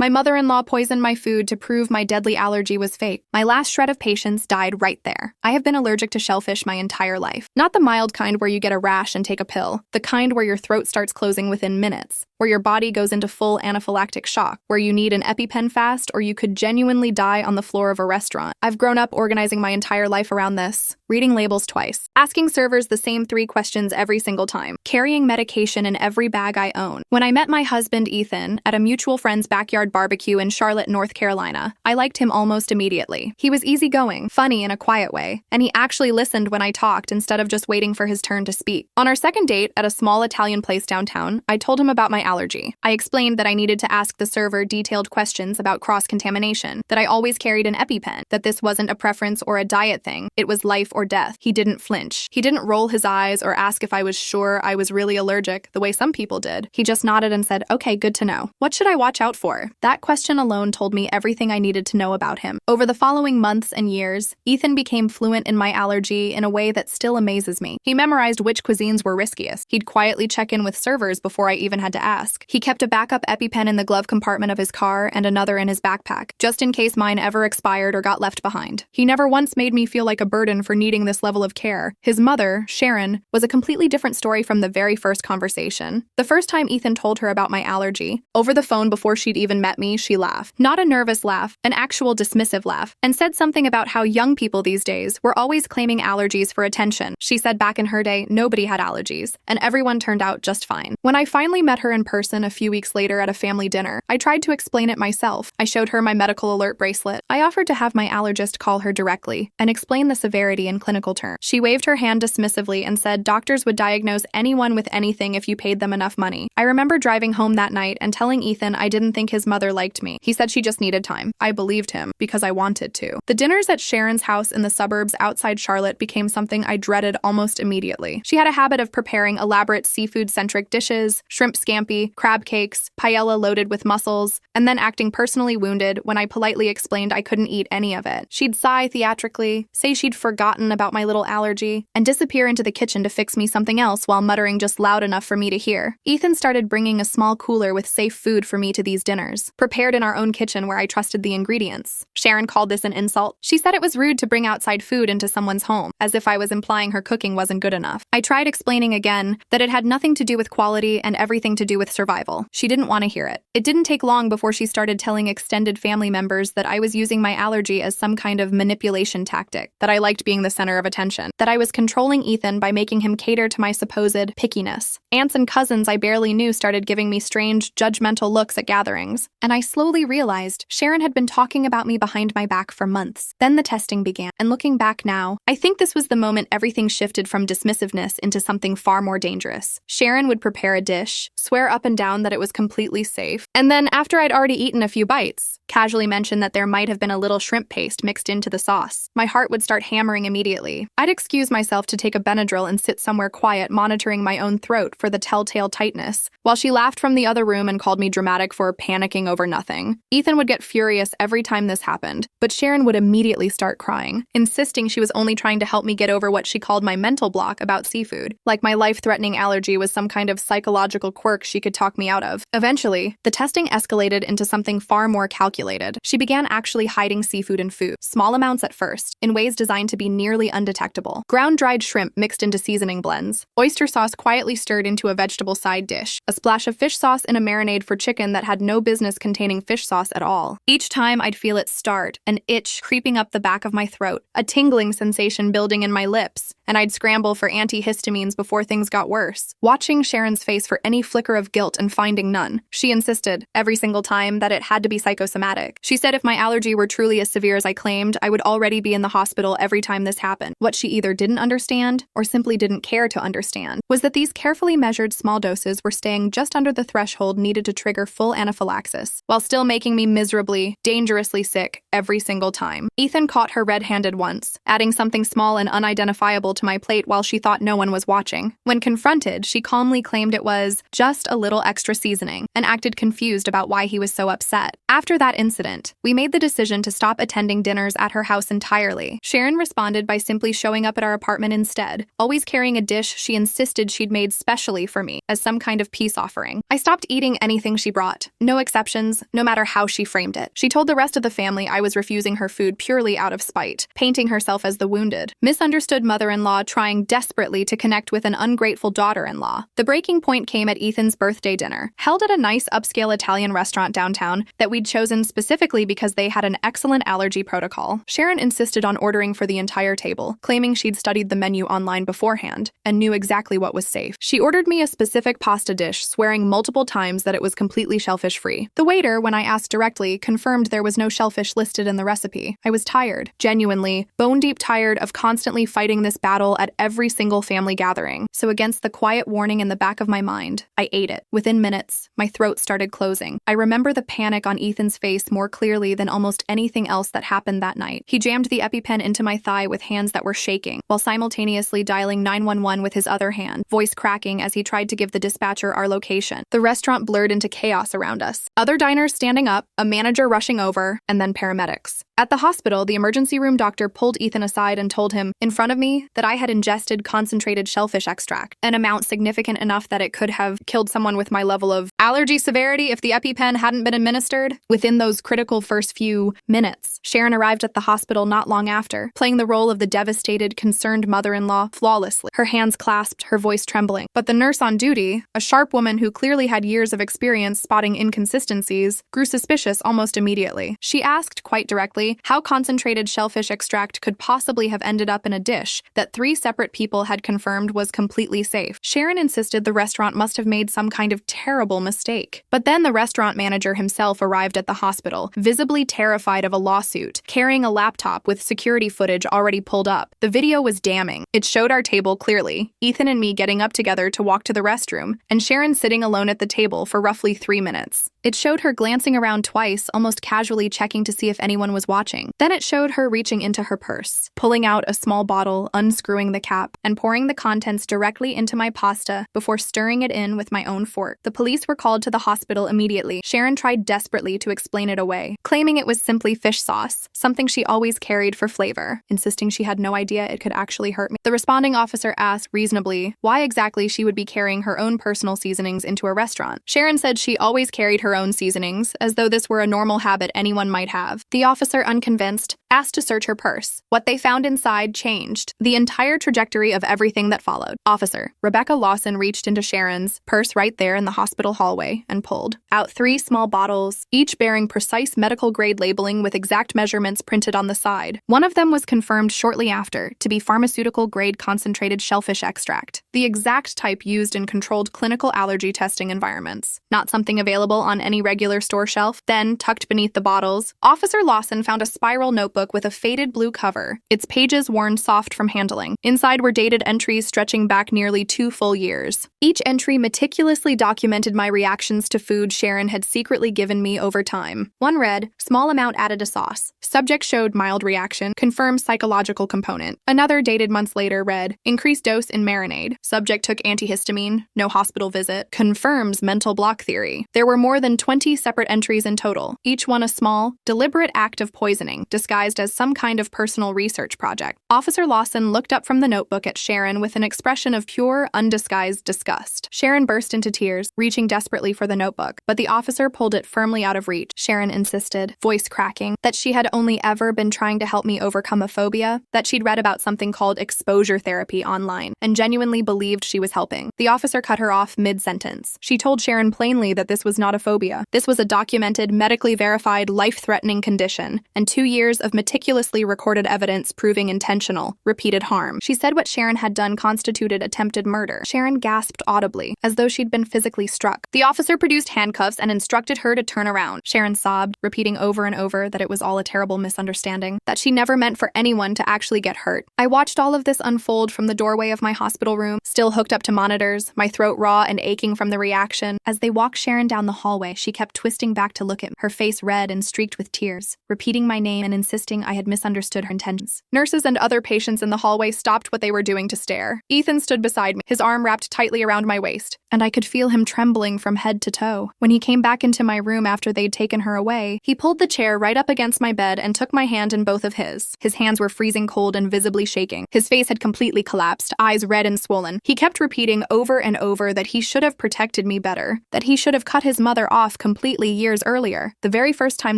My mother-in-law poisoned my food to prove my deadly allergy was fake. My last shred of patience died right there. I have been allergic to shellfish my entire life. Not the mild kind where you get a rash and take a pill. The kind where your throat starts closing within minutes, where your body goes into full anaphylactic shock, where you need an EpiPen fast or you could genuinely die on the floor of a restaurant. I've grown up organizing my entire life around this. Reading labels twice. Asking servers the same 3 questions every single time. Carrying medication in every bag I own. When I met my husband, Ethan, at a mutual friend's backyard barbecue in Charlotte, North Carolina, I liked him almost immediately. He was easygoing, funny in a quiet way, and he actually listened when I talked instead of just waiting for his turn to speak. On our second date at a small Italian place downtown, I told him about my allergy. I explained that I needed to ask the server detailed questions about cross-contamination, that I always carried an EpiPen, that this wasn't a preference or a diet thing, it was life or death. He didn't flinch. He didn't roll his eyes or ask if I was sure I was really allergic, the way some people did. He just nodded and said, "Okay, good to know. What should I watch out for?" That question alone told me everything I needed to know about him. Over the following months and years, Ethan became fluent in my allergy in a way that still amazes me. He memorized which cuisines were riskiest. He'd quietly check in with servers before I even had to ask. He kept a backup EpiPen in the glove compartment of his car and another in his backpack, just in case mine ever expired or got left behind. He never once made me feel like a burden for needing this level of care. His mother, Sharon, was a completely different story from the very first conversation. The first time Ethan told her about my allergy, over the phone before she'd even met me, she laughed. Not a nervous laugh, an actual dismissive laugh, and said something about how young people these days were always claiming allergies for attention. She said back in her day, nobody had allergies, and everyone turned out just fine. When I finally met her in person a few weeks later at a family dinner, I tried to explain it myself. I showed her my medical alert bracelet. I offered to have my allergist call her directly and explain the severity in clinical terms. She waved her hand dismissively and said doctors would diagnose anyone with anything if you paid them enough money. I remember driving home that night and telling Ethan I didn't think his mother liked me. He said she just needed time. I believed him because I wanted to. The dinners at Sharon's house in the suburbs outside Charlotte became something I dreaded almost immediately. She had a habit of preparing elaborate seafood-centric dishes, shrimp scampi, crab cakes, paella loaded with mussels, and then acting personally wounded when I politely explained I couldn't eat any of it. She'd sigh theatrically, say she'd forgotten about my little allergy, and disappear into the kitchen to fix me something else while muttering just loud enough for me to hear. Ethan started bringing a small cooler with safe food for me to these dinners, prepared in our own kitchen where I trusted the ingredients. Sharon called this an insult. She said it was rude to bring outside food into someone's home, as if I was implying her cooking wasn't good enough. I tried explaining again that it had nothing to do with quality and everything to do with survival. She didn't want to hear it. It didn't take long before she started telling extended family members that I was using my allergy as some kind of manipulation tactic, that I liked being the center of attention, that I was controlling Ethan by making him cater to my supposed pickiness. Aunts and cousins I barely knew started giving me strange, judgmental looks at gatherings, and I slowly realized Sharon had been talking about me behind my back for months. Then the testing began, and looking back now, I think this was the moment everything shifted from dismissiveness into something far more dangerous. Sharon would prepare a dish, swear up and down that it was completely safe, and then after I'd already eaten a few bites, casually mention that there might have been a little shrimp paste mixed into the sauce. My heart would start hammering immediately. I'd excuse myself to take a Benadryl and sit somewhere quiet, monitoring my own throat for the telltale tightness, while she laughed from the other room and called me dramatic for panicking over nothing. Ethan would get furious every time this happened, but Sharon would immediately start crying, insisting she was only trying to help me get over what she called my mental block about seafood, like my life-threatening allergy was some kind of psychological quirk she could talk me out of. Eventually, the testing escalated into something far more calculated. She began actually hiding seafood in food, small amounts at first, in ways designed to be nearly undetectable. Ground-dried shrimp mixed into seasoning blends, oyster sauce quietly stirred into a vegetable side dish, a splash of fish sauce in a marinade for chicken that had no business containing fish sauce at all. Each time I'd feel it start, an itch creeping up the back of my throat, a tingling sensation building in my lips, and I'd scramble for antihistamines before things got worse. Watching Sharon's face for any flicker of guilt and finding none, she insisted, every single time, that it had to be psychosomatic. She said if my allergy were truly as severe as I claimed, I would already be in the hospital every time this happened. What she either didn't understand, or simply didn't care to understand, was that these carefully measured small doses were staying just under the threshold needed to trigger full anaphylaxis, while still making me miserably, dangerously sick every single time. Ethan caught her red-handed once, adding something small and unidentifiable to my plate while she thought no one was watching. When confronted, she calmly claimed it was just a little extra seasoning, and acted confused about why he was so upset. After that incident, we made the decision to stop attending dinners at her house entirely. Sharon responded by simply showing up at our apartment instead, always carrying a dish she insisted she'd made specially for me as some kind of peace offering. I stopped eating anything she brought, no exceptions, no matter how she framed it. She told the rest of the family I was refusing her food purely out of spite, painting herself as the wounded, misunderstood mother-in-law trying desperately to connect with an ungrateful daughter-in-law. The breaking point came at Ethan's birthday dinner, held at a nice upscale Italian restaurant downtown that we'd chosen specifically because they had an excellent allergy protocol. Sharon insisted on ordering for the entire table, claiming she'd studied the menu online beforehand and knew exactly what was safe. She ordered me a specific pasta dish, swearing multiple times that it was completely shellfish-free. The waiter, when I asked directly, confirmed there was no shellfish listed in the recipe. I was tired, genuinely, bone-deep tired of constantly fighting this battle at every single family gathering. So against the quiet warning in the back of my mind, I ate it. Within minutes, my throat started closing. I remember the panic on Ethan's face more clearly than almost anything else that happened that night. He jammed the EpiPen into my thigh with hands that were shaking, while simultaneously dialing 911 with his other hand, voice cracking as he tried to give the dispatcher our location. The restaurant blurred into chaos around us. Other diners standing up, a manager rushing over, and then paramedics. At the hospital, the emergency room doctor pulled Ethan aside and told him, in front of me, that I had ingested concentrated shellfish extract, an amount significant enough that it could have killed someone with my level of allergy severity if the EpiPen hadn't been administered. Within those critical first few minutes, Sharon arrived at the hospital not long after, playing the role of the devastated, concerned mother-in-law flawlessly, her hands clasped, her voice trembling. But the nurse on duty, a sharp woman who clearly had years of experience spotting inconsistencies, grew suspicious almost immediately. She asked, quite directly, how concentrated shellfish extract could possibly have ended up in a dish that 3 separate people had confirmed was completely safe. Sharon insisted the restaurant must have made some kind of terrible mistake. But then the restaurant manager himself arrived at the hospital, visibly terrified of a lawsuit, carrying a laptop with security footage already pulled up. The video was damning. It showed our table clearly, Ethan and me getting up together to walk to the restroom, and Sharon sitting alone at the table for roughly 3 minutes. It showed her glancing around twice, almost casually checking to see if anyone was watching. Then it showed her reaching into her purse, pulling out a small bottle, unscrewing the cap, and pouring the contents directly into my pasta before stirring it in with my own fork. The police were called to the hospital immediately. Sharon tried desperately to explain it away, claiming it was simply fish sauce, something she always carried for flavor, insisting she had no idea it could actually hurt me. The responding officer asked, reasonably, why exactly she would be carrying her own personal seasonings into a restaurant. Sharon said she always carried her own seasonings, as though this were a normal habit anyone might have. The officer, unconvinced, asked to search her purse. What they found inside changed the entire trajectory of everything that followed. Officer Rebecca Lawson reached into Sharon's purse right there in the hospital hallway and pulled out 3 small bottles, each bearing precise medical-grade labeling with exact measurements printed on the side. One of them was confirmed shortly after to be pharmaceutical-grade concentrated shellfish extract, the exact type used in controlled clinical allergy testing environments. Not something available on any regular store shelf. Then, tucked beneath the bottles, Officer Lawson found a spiral notebook with a faded blue cover, its pages worn soft from handling. Inside were dated entries stretching back nearly 2 full years. Each entry meticulously documented my reactions to food Sharon had secretly given me over time. One read, small amount added to sauce. Subject showed mild reaction, confirmed psychological component. Another, dated months later, read, increased dose in marinade. Subject took antihistamine, no hospital visit, confirms mental block theory. There were more than 20 separate entries in total, each one a small, deliberate act of poisoning, disguised as some kind of personal research project. Officer Lawson looked up from the notebook at Sharon with an expression of pure, undisguised disgust. Sharon burst into tears, reaching desperately for the notebook, but the officer pulled it firmly out of reach. Sharon insisted, voice cracking, that she had only ever been trying to help me overcome a phobia, that she'd read about something called exposure therapy online, and genuinely believed she was helping. The officer cut her off mid-sentence. She told Sharon plainly that this was not a phobia. This was a documented, medically verified, life-threatening condition, and 2 years of meticulously recorded evidence proving intentional, repeated harm. She said what Sharon had done constituted attempted murder. Sharon gasped audibly, as though she'd been physically struck. The officer produced handcuffs and instructed her to turn around. Sharon sobbed, repeating over and over that it was all a terrible misunderstanding, that she never meant for anyone to actually get hurt. I watched all of this unfold from the doorway of my hospital room, still hooked up to monitors, my throat raw and aching from the reaction. As they walked Sharon down the hallway, she kept twisting back to look at me, her face red and streaked with tears, repeating my name and insisting I had misunderstood her intentions. Nurses and other patients in the hallway stopped what they were doing to stare. Ethan stood beside me, his arm wrapped tightly around my waist, and I could feel him trembling from head to toe. When he came back into my room after they they'd taken her away, he pulled the chair right up against my bed and took my hand in both of his. His hands were freezing cold and visibly shaking. His face had completely collapsed, eyes red and swollen. He kept repeating over and over that he should have protected me better, that he should have cut his mother off completely years earlier. The very first time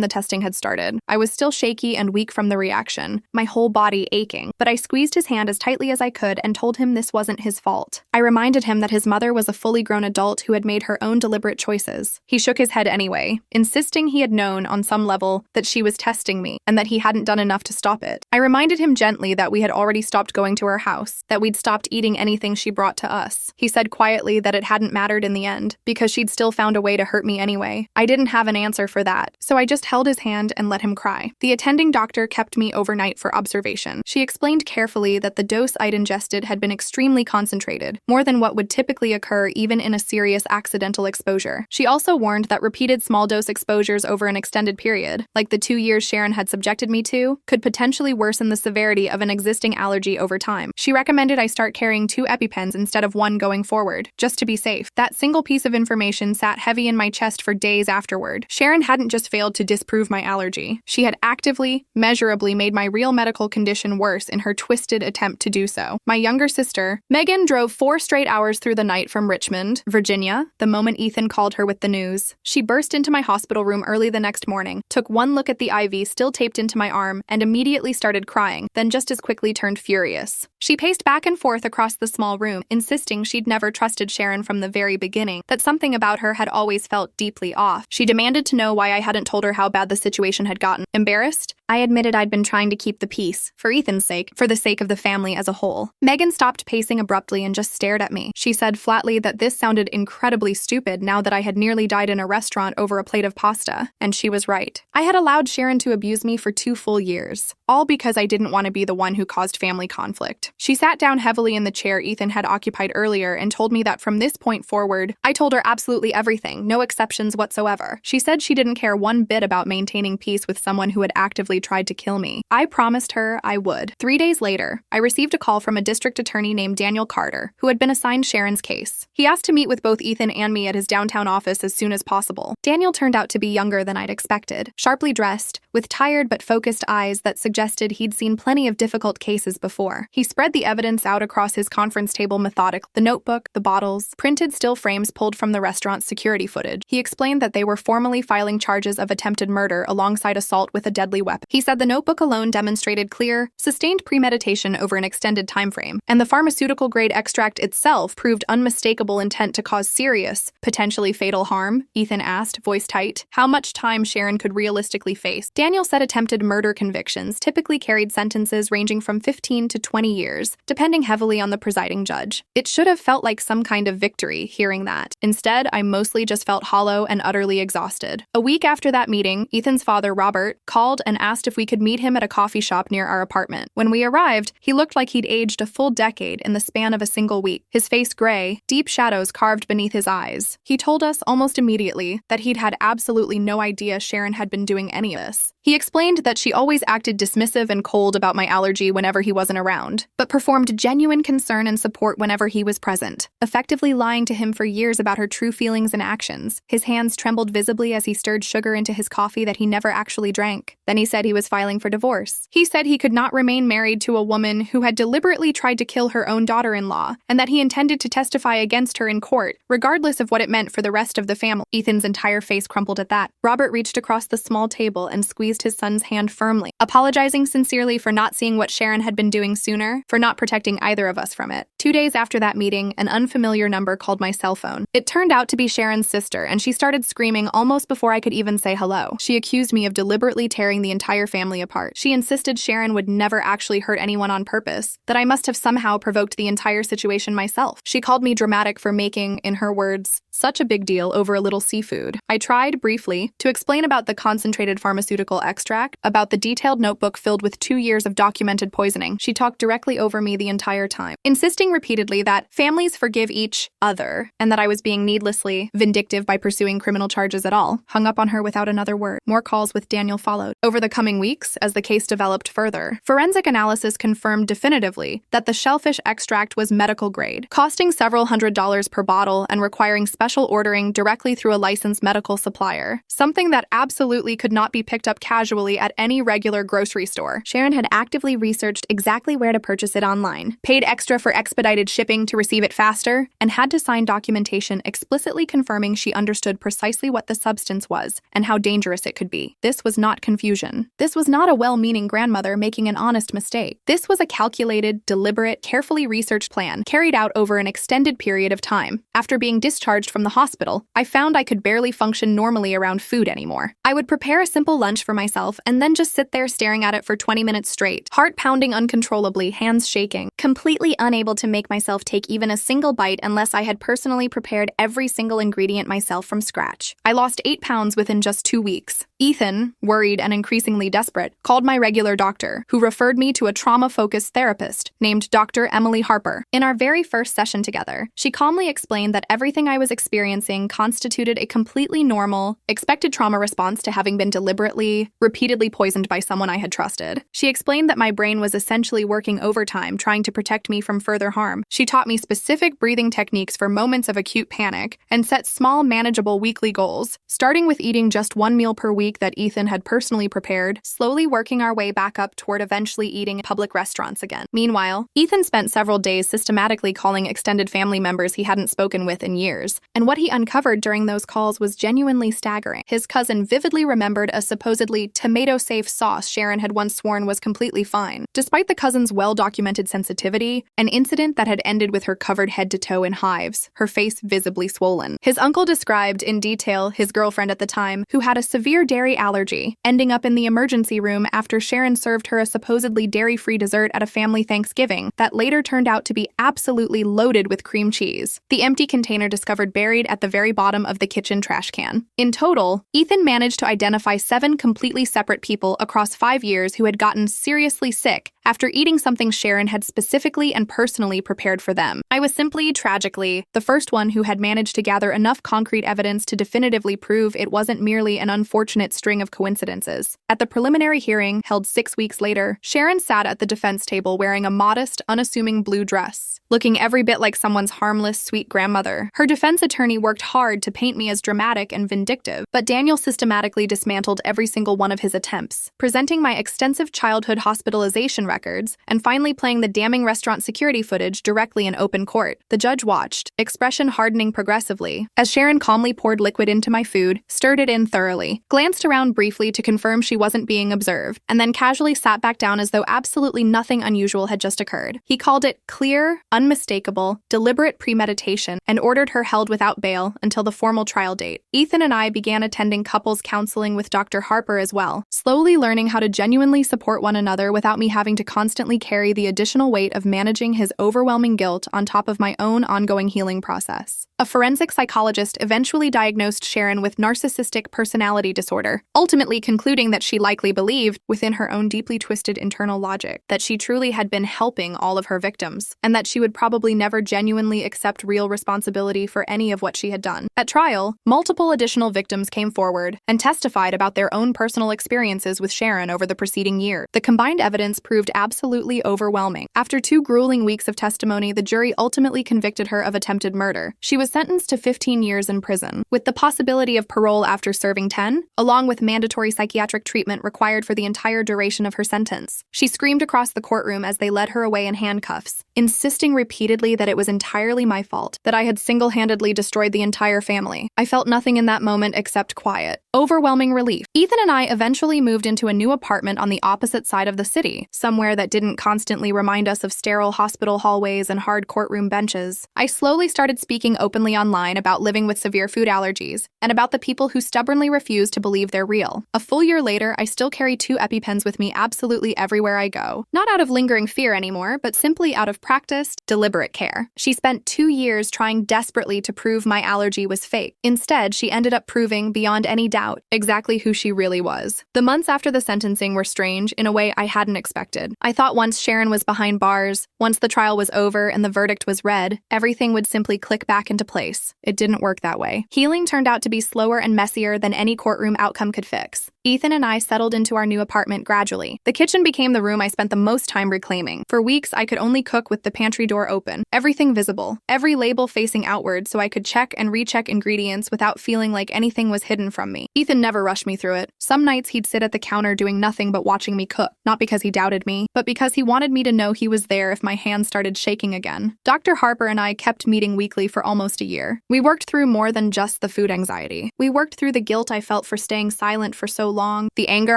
the testing had started, I was still shaky and weak from the reaction, my whole body aching, but I squeezed his hand as tightly as I could and told him this wasn't his fault. I reminded him that his mother was a fully grown adult who had made her own deliberate choices. He shook his head anyway, insisting he had known on some level that she was testing me and that he hadn't done enough to stop it. I reminded him gently that we had already stopped going to her house, that we'd stopped eating anything she brought to us. He said quietly that it hadn't mattered in the end, because she'd still found a way to hurt me anyway. I didn't have an answer for that, so I just held his hand and let him cry. The attending doctor kept me overnight for observation. She explained carefully that the dose I'd ingested had been extremely concentrated, more than what would typically occur even in a serious accidental exposure. She also warned that repeated small-dose exposures over an extended period, like the 2 years Sharon had subjected me to, could potentially worsen the severity of an existing allergy over time. She recommended I start carrying 2 EpiPens instead of 1 going forward, just to be safe. That single piece of information sat heavy in my chest for days afterward. Sharon hadn't just failed to disprove my allergy. She had actively, measurably made my real medical condition worse in her twisted attempt to do so. My younger sister, Megan, drove 4 straight hours through the night from Richmond, Virginia, the moment Ethan called her with the news. She burst into my hospital room early the next morning, took one look at the IV still taped into my arm, and immediately started crying, then just as quickly turned furious. She paced back and forth across the small room, insisting she'd never trusted Sharon from the very beginning, that something about her had always felt deeply off. She demanded to know why I hadn't told her how bad the situation had gotten. Embarrassed, I admitted I'd been trying to keep the peace, for Ethan's sake, for the sake of the family as a whole. Megan stopped pacing abruptly and just stared at me. She said flatly that this sounded incredibly stupid now that I had nearly died in a restaurant over a plate of pasta, and she was right. I had allowed Sharon to abuse me for 2 full years, all because I didn't want to be the one who caused family conflict. She sat down heavily in the chair Ethan had occupied earlier and told me that from this point forward, I told her absolutely everything, no exceptions whatsoever. She said she didn't care one bit about maintaining peace with someone who had actively tried to kill me. I promised her I would. 3 days later, I received a call from a district attorney named Daniel Carter, who had been assigned Sharon's case. He asked to meet with both Ethan and me at his downtown office as soon as possible. Daniel turned out to be younger than I'd expected, sharply dressed, with tired but focused eyes that suggested he'd seen plenty of difficult cases before. He spread the evidence out across his conference table methodically, the notebook, the bottles, printed still frames pulled from the restaurant's security footage. He explained that they were formally filing charges of attempted murder alongside assault with a deadly weapon. He said the notebook alone demonstrated clear, sustained premeditation over an extended time frame, and the pharmaceutical-grade extract itself proved unmistakable intent to cause serious, potentially fatal harm. Ethan asked, voice tight, how much time Sharon could realistically face. Daniel said attempted murder convictions typically carried sentences ranging from 15 to 20 years, depending heavily on the presiding judge. It should have felt like some kind of victory hearing that. Instead, I mostly just felt hollow and utterly exhausted. A week after that meeting, Ethan's father, Robert, called and asked if we could meet him at a coffee shop near our apartment. When we arrived, he looked like he'd aged a full decade in the span of a single week, his face gray, deep shadows carved beneath his eyes. He told us almost immediately that he'd had absolutely no idea Sharon had been doing any of this. He explained that she always acted dismissive and cold about my allergy whenever he wasn't around, but performed genuine concern and support whenever he was present, effectively lying to him for years about her true feelings and actions. His hands trembled visibly as he stirred sugar into his coffee that he never actually drank. Then he said he was filing for divorce. He said he could not remain married to a woman who had deliberately tried to kill her own daughter-in-law, and that he intended to testify against her in court, regardless of what it meant for the rest of the family. Ethan's entire face crumpled at that. Robert reached across the small table and squeezed his son's hand firmly, apologizing sincerely for not seeing what Sharon had been doing sooner, for not protecting either of us from it. 2 days after that meeting, an unfamiliar number called my cell phone. It turned out to be Sharon's sister, and she started screaming almost before I could even say hello. She accused me of deliberately tearing the entire family apart. She insisted Sharon would never actually hurt anyone on purpose, that I must have somehow provoked the entire situation myself. She called me dramatic for making, in her words, such a big deal over a little seafood. I tried, briefly, to explain about the concentrated pharmaceutical extract, about the detailed notebook filled with 2 years of documented poisoning. She talked directly over me the entire time, insisting repeatedly that families forgive each other, and that I was being needlessly vindictive by pursuing criminal charges at all. Hung up on her without another word. More calls with Daniel followed. Over the coming weeks, as the case developed further, forensic analysis confirmed definitively that the shellfish extract was medical grade, costing several $100s per bottle and requiring special special ordering directly through a licensed medical supplier, something that absolutely could not be picked up casually at any regular grocery store. Sharon had actively researched exactly where to purchase it online, paid extra for expedited shipping to receive it faster, and had to sign documentation explicitly confirming she understood precisely what the substance was and how dangerous it could be. This was not confusion. This was not a well-meaning grandmother making an honest mistake. This was a calculated, deliberate, carefully researched plan carried out over an extended period of time. After being discharged from the hospital, I found I could barely function normally around food anymore. I would prepare a simple lunch for myself and then just sit there staring at it for 20 minutes straight, heart pounding uncontrollably, hands shaking, completely unable to make myself take even a single bite unless I had personally prepared every single ingredient myself from scratch. I lost 8 pounds within just 2 weeks. Ethan, worried and increasingly desperate, called my regular doctor, who referred me to a trauma-focused therapist named Dr. Emily Harper. In our very first session together, she calmly explained that everything I was experiencing constituted a completely normal, expected trauma response to having been deliberately, repeatedly poisoned by someone I had trusted. She explained that my brain was essentially working overtime trying to protect me from further harm. She taught me specific breathing techniques for moments of acute panic and set small, manageable weekly goals, starting with eating just 1 meal per week that Ethan had personally prepared, slowly working our way back up toward eventually eating in public restaurants again. Meanwhile, Ethan spent several days systematically calling extended family members he hadn't spoken with in years, and what he uncovered during those calls was genuinely staggering. His cousin vividly remembered a supposedly tomato-safe sauce Sharon had once sworn was completely fine. Despite the cousin's well-documented sensitivity, an incident that had ended with her covered head to toe in hives, her face visibly swollen. His uncle described in detail his girlfriend at the time, who had a severe dairy allergy, ending up in the emergency room after Sharon served her a supposedly dairy-free dessert at a family Thanksgiving that later turned out to be absolutely loaded with cream cheese, the empty container discovered buried at the very bottom of the kitchen trash can. In total, Ethan managed to identify 7 completely separate people across 5 years who had gotten seriously sick after eating something Sharon had specifically and personally prepared for them. I was simply, tragically, the first one who had managed to gather enough concrete evidence to definitively prove it wasn't merely an unfortunate string of coincidences. At the preliminary hearing, held 6 weeks later, Sharon sat at the defense table wearing a modest, unassuming blue dress, looking every bit like someone's harmless, sweet grandmother. Her defense attorney worked hard to paint me as dramatic and vindictive, but Daniel systematically dismantled every single one of his attempts, presenting my extensive childhood hospitalization records, and finally playing the damning restaurant security footage directly in open court. The judge watched, expression hardening progressively, as Sharon calmly poured liquid into my food, stirred it in thoroughly, glanced around briefly to confirm she wasn't being observed, and then casually sat back down as though absolutely nothing unusual had just occurred. He called it clear, unmistakable, deliberate premeditation, and ordered her held without bail until the formal trial date. Ethan and I began attending couples counseling with Dr. Harper as well, slowly learning how to genuinely support one another without me having to constantly carry the additional weight of managing his overwhelming guilt on top of my own ongoing healing process. A forensic psychologist eventually diagnosed Sharon with narcissistic personality disorder, ultimately concluding that she likely believed, within her own deeply twisted internal logic, that she truly had been helping all of her victims, and that she would probably never genuinely accept real responsibility for any of what she had done. At trial, multiple additional victims came forward and testified about their own personal experiences with Sharon over the preceding year. The combined evidence proved absolutely overwhelming. After 2 grueling weeks of testimony, the jury ultimately convicted her of attempted murder. She was sentenced to 15 years in prison, with the possibility of parole after serving 10, along with mandatory psychiatric treatment required for the entire duration of her sentence. She screamed across the courtroom as they led her away in handcuffs, insisting repeatedly that it was entirely my fault, that I had single-handedly destroyed the entire family. I felt nothing in that moment except quiet, overwhelming relief. Ethan and I eventually moved into a new apartment on the opposite side of the city, somewhere that didn't constantly remind us of sterile hospital hallways and hard courtroom benches. I slowly started speaking openly online about living with severe food allergies, and about the people who stubbornly refuse to believe they're real. A full year later, I still carry 2 EpiPens with me absolutely everywhere I go. Not out of lingering fear anymore, but simply out of practiced, deliberate care. She spent 2 years trying desperately to prove my allergy was fake. Instead, she ended up proving, beyond any doubt, exactly who she really was. The months after the sentencing were strange in a way I hadn't expected. I thought once Sharon was behind bars, once the trial was over and the verdict was read, everything would simply click back into place. It didn't work that way. Healing turned out to be slower and messier than any courtroom outcome could fix. Ethan and I settled into our new apartment gradually. The kitchen became the room I spent the most time reclaiming. For weeks, I could only cook with the pantry door open, everything visible, every label facing outward so I could check and recheck ingredients without feeling like anything was hidden from me. Ethan never rushed me through it. Some nights he'd sit at the counter doing nothing but watching me cook, not because he doubted me, but because he wanted me to know he was there if my hands started shaking again. Dr. Harper and I kept meeting weekly for almost a year. We worked through more than just the food anxiety. We worked through the guilt I felt for staying silent for so long, the anger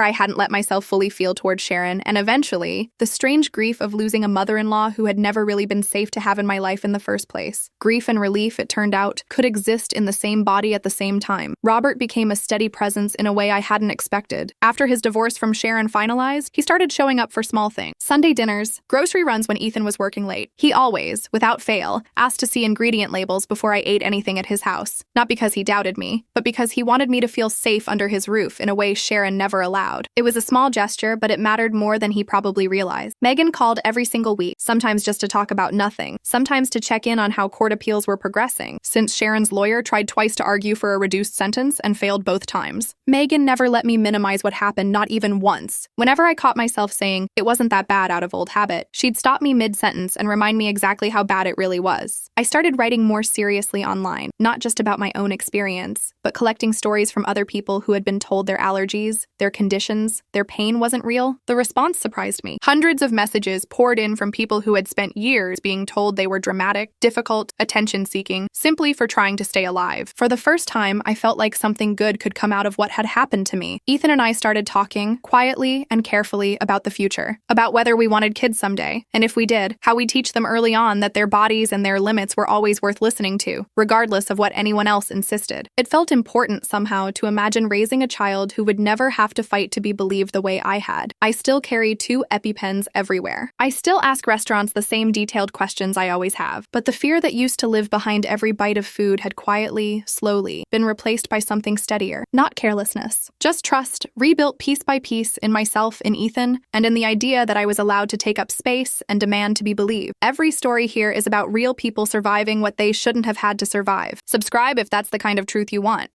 I hadn't let myself fully feel toward Sharon, and eventually, the strange grief of losing a mother-in-law who had never really been safe to have in my life in the first place. Grief and relief, it turned out, could exist in the same body at the same time. Robert became a steady presence in a way I hadn't expected. After his divorce from Sharon finalized, he started showing up for small things. Sunday dinners, grocery runs when Ethan was working late. He always, without fail, asked to see ingredient labels before I ate anything at his house. Not because he doubted me, but because he wanted me to feel safe under his roof in a way Sharon never allowed. It was a small gesture, but it mattered more than he probably realized. Megan called every single week, sometimes just to talk about nothing, sometimes to check in on how court appeals were progressing, since Sharon's lawyer tried twice to argue for a reduced sentence and failed both times. Megan never let me minimize what happened, not even once. Whenever I caught myself saying, "It wasn't that bad," out of old habit, she'd stop me mid-sentence and remind me exactly how bad it really was. I started writing more seriously online, not just about my own experience, but collecting stories from other people who had been told their allergies, their conditions, their pain wasn't real. The response surprised me. Hundreds of messages poured in from people who had spent years being told they were dramatic, difficult, attention-seeking, simply for trying to stay alive. For the first time, I felt like something good could come out of what had happened to me. Ethan and I started talking, quietly and carefully, about the future, about whether we wanted kids someday, and if we did, how we teach them early on that their bodies and their limits were always worth listening to, regardless of what anyone else insisted. It felt important somehow to imagine raising a child who would never have to fight to be believed the way I had. I still carry 2 EpiPens everywhere. I still ask restaurants the same detailed questions I always have, but the fear that used to live behind every bite of food had quietly, slowly, been replaced by something steadier. Not carelessness, just trust, rebuilt piece by piece in myself, in Ethan, and in the idea that I was allowed to take up space and demand to be believed. Every story here is about real people surviving what they shouldn't have had to survive. Subscribe if that's the kind of truth you want.